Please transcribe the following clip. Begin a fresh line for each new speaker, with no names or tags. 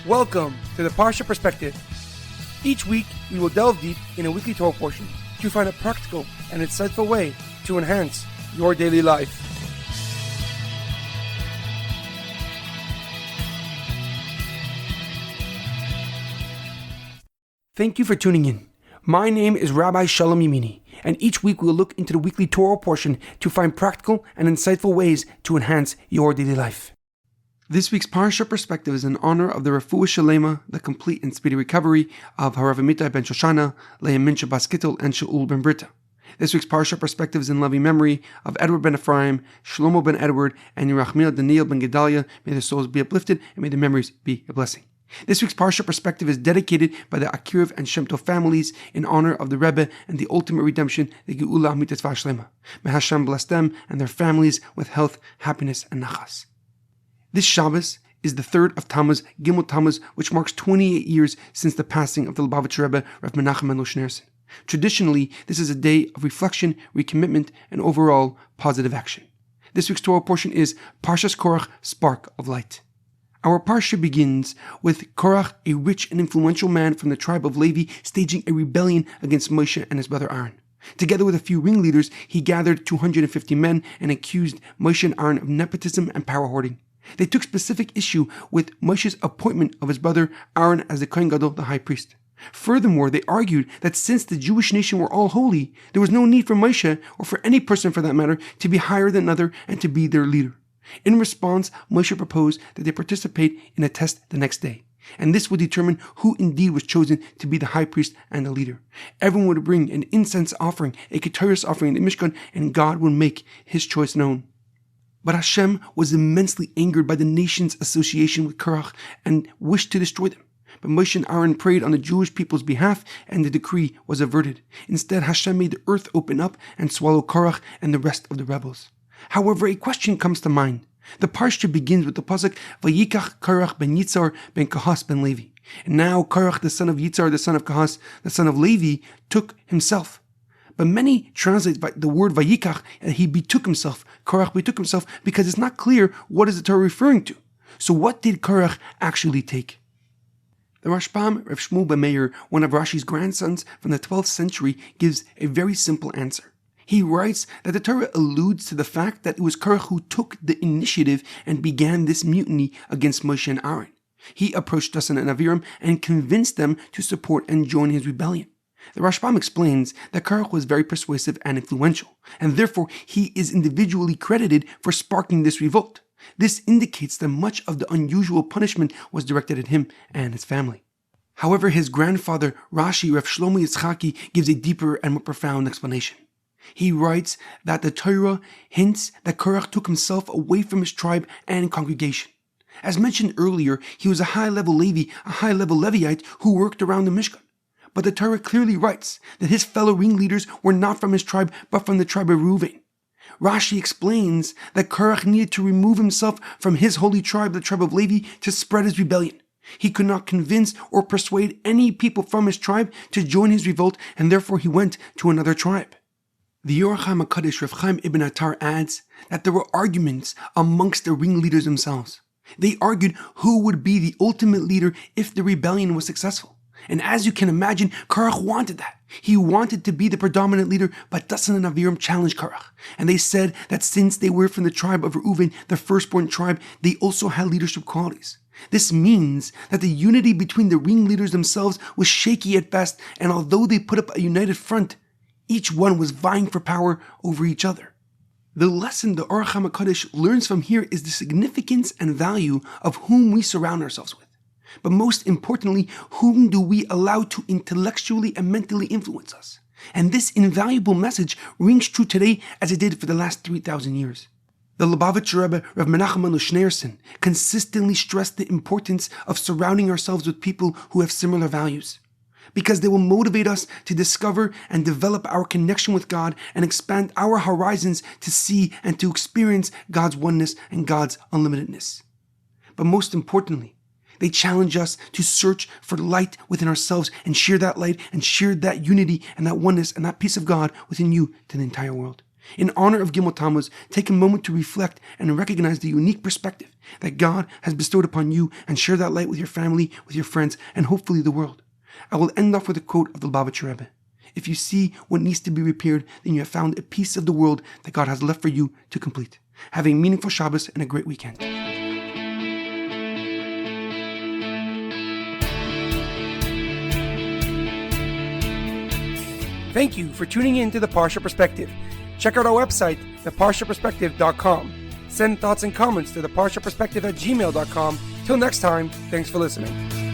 Welcome to the Parsha Perspective. Each week, we will delve deep in a weekly Torah portion to find a practical and insightful way to enhance your daily life. Thank you for tuning in. My name is Rabbi Shalom Yemini, and each week we will look into the weekly Torah portion to find practical and insightful ways to enhance your daily life. This week's Parsha Perspective is in honor of the Refuah Shlema, the complete and speedy recovery of HaRav Amitai ben Shoshanna, Leah Mintche bas Gittel, and Shaul ben Berta. This week's Parsha Perspective is in loving memory of Edward Ben Efraim, Shlomo Ben Edward, and Yirachmiel Daniel Ben Gedalia. May their souls be uplifted, and may their memories be a blessing. This week's Parsha Perspective is dedicated by the Akirov and Shemtov families in honor of the Rebbe and the ultimate redemption, the Amitai Shlema. May Hashem bless them and their families with health, happiness, and nachas. This Shabbos is the third of Tammuz, Gimel Tammuz, which marks 28 years since the passing of the Lubavitcher Rebbe, Rabbi Menachem M Schneerson. Traditionally, this is a day of reflection, recommitment, and overall positive action. This week's Torah portion is Parshas Korach, Spark of Light. Our Parsha begins with Korach, a rich and influential man from the tribe of Levi, staging a rebellion against Moshe and his brother Aaron. Together with a few ringleaders, he gathered 250 men and accused Moshe and Aaron of nepotism and power hoarding. They took specific issue with Moshe's appointment of his brother Aaron as the Kohen Gadol, the high priest. Furthermore, they argued that since the Jewish nation were all holy, there was no need for Moshe, or for any person for that matter, to be higher than another and to be their leader. In response, Moshe proposed that they participate in a test the next day, and this would determine who indeed was chosen to be the high priest and the leader. Everyone would bring an incense offering, a keteris offering in the Mishkan, and God would make his choice known. But Hashem was immensely angered by the nation's association with Korach and wished to destroy them. But Moshe and Aaron prayed on the Jewish people's behalf, and the decree was averted. Instead, Hashem made the earth open up and swallow Korach and the rest of the rebels. However, a question comes to mind. The Parsha begins with the pasuk, Vayikach Korach ben Yitzhar ben Kahas ben Levi. And now Korach, the son of Yitzhar, the son of Kahas, the son of Levi, took himself. But many translate the word Vayikach, and he betook himself. Korach betook himself, because it's not clear what is the Torah referring to. So what did Korach actually take? The Rashbam, Rav Shmuel ben Meir, one of Rashi's grandsons from the 12th century, gives a very simple answer. He writes that the Torah alludes to the fact that it was Korach who took the initiative and began this mutiny against Moshe and Aaron. He approached Dasan and Aviram and convinced them to support and join his rebellion. The Rashbam explains that Korach was very persuasive and influential, and therefore he is individually credited for sparking this revolt. This indicates that much of the unusual punishment was directed at him and his family. However, his grandfather, Rashi, Rav Shlomo Yitzchaki, gives a deeper and more profound explanation. He writes that the Torah hints that Korach took himself away from his tribe and congregation. As mentioned earlier, he was a high-level Levi, a high-level Levite who worked around the Mishkan. But the Torah clearly writes that his fellow ringleaders were not from his tribe, but from the tribe of Reuven. Rashi explains that Korach needed to remove himself from his holy tribe, the tribe of Levi, to spread his rebellion. He could not convince or persuade any people from his tribe to join his revolt, and therefore he went to another tribe. The Yorachim HaKadosh Rav Chaim Ibn Attar adds that there were arguments amongst the ringleaders themselves. They argued who would be the ultimate leader if the rebellion was successful. And as you can imagine, Korach wanted that. He wanted to be the predominant leader, but Dasan and Aviram challenged Korach. And they said that since they were from the tribe of Reuven, the firstborn tribe, they also had leadership qualities. This means that the unity between the ringleaders themselves was shaky at best, and although they put up a united front, each one was vying for power over each other. The lesson the Orach HaKadosh learns from here is the significance and value of whom we surround ourselves with. But most importantly, whom do we allow to intellectually and mentally influence us? And this invaluable message rings true today as it did for the last 3,000 years. The Lubavitcher Rebbe, Rabbi Menachem M Schneerson, consistently stressed the importance of surrounding ourselves with people who have similar values, because they will motivate us to discover and develop our connection with God and expand our horizons to see and to experience God's oneness and God's unlimitedness. But most importantly, they challenge us to search for light within ourselves and share that light and share that unity and that oneness and that peace of God within you to the entire world. In honor of Gimel Tammuz, take a moment to reflect and recognize the unique perspective that God has bestowed upon you and share that light with your family, with your friends, and hopefully the world. I will end off with a quote of the Lubavitcher Rebbe. If you see what needs to be repaired, then you have found a piece of the world that God has left for you to complete. Have a meaningful Shabbos and a great weekend. Thank you for tuning in to the Parsha Perspective. Check out our website, theparshaperspective.com. Send thoughts and comments to theparshaperspective@gmail.com. Till next time, thanks for listening.